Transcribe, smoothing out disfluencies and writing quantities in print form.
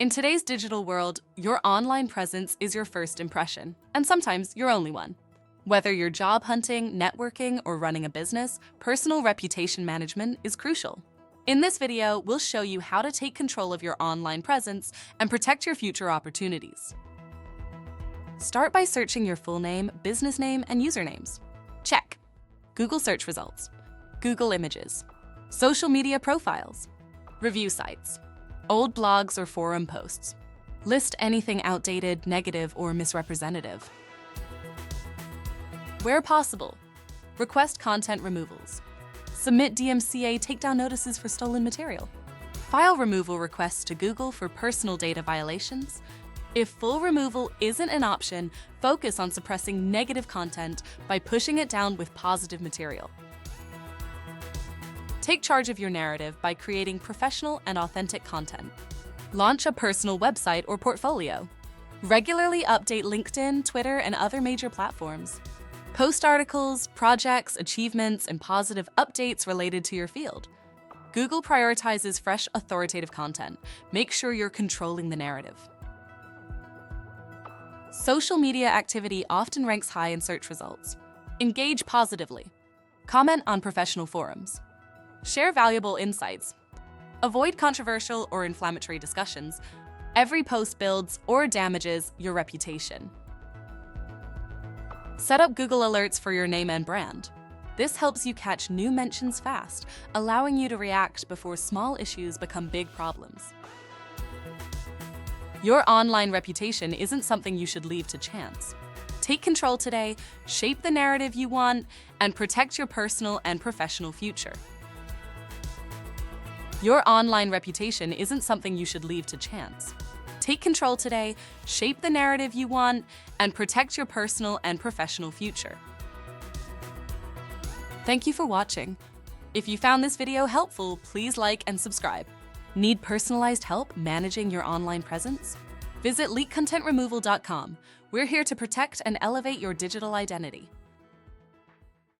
In today's digital world, your online presence is your first impression, and sometimes your only one. Whether you're job hunting, networking, or running a business, personal reputation management is crucial. In this video, we'll show you how to take control of your online presence and protect your future opportunities. Start by searching your full name, business name, and usernames. Check. Google search results, Google Images, social media profiles, review sites, old blogs or forum posts. List anything outdated, negative, or misrepresentative. Where possible, request content removals. Submit DMCA takedown notices for stolen material. File removal requests to Google for personal data violations. If full removal isn't an option, focus on suppressing negative content by pushing it down with positive material. Take charge of your narrative by creating professional and authentic content. Launch a personal website or portfolio. Regularly update LinkedIn, Twitter, and other major platforms. Post articles, projects, achievements, and positive updates related to your field. Google prioritizes fresh, authoritative content. Make sure you're controlling the narrative. Social media activity often ranks high in search results. Engage positively. Comment on professional forums. Share valuable insights. Avoid controversial or inflammatory discussions. Every post builds or damages your reputation. Set up Google Alerts for your name and brand. This helps you catch new mentions fast, allowing you to react before small issues become big problems. Your online reputation isn't something you should leave to chance. Take control today, shape the narrative you want, and protect your personal and professional future. Your online reputation isn't something you should leave to chance. Take control today, shape the narrative you want, and protect your personal and professional future. Thank you for watching. If you found this video helpful, please like and subscribe. Need personalized help managing your online presence? Visit leakcontentremoval.com. We're here to protect and elevate your digital identity.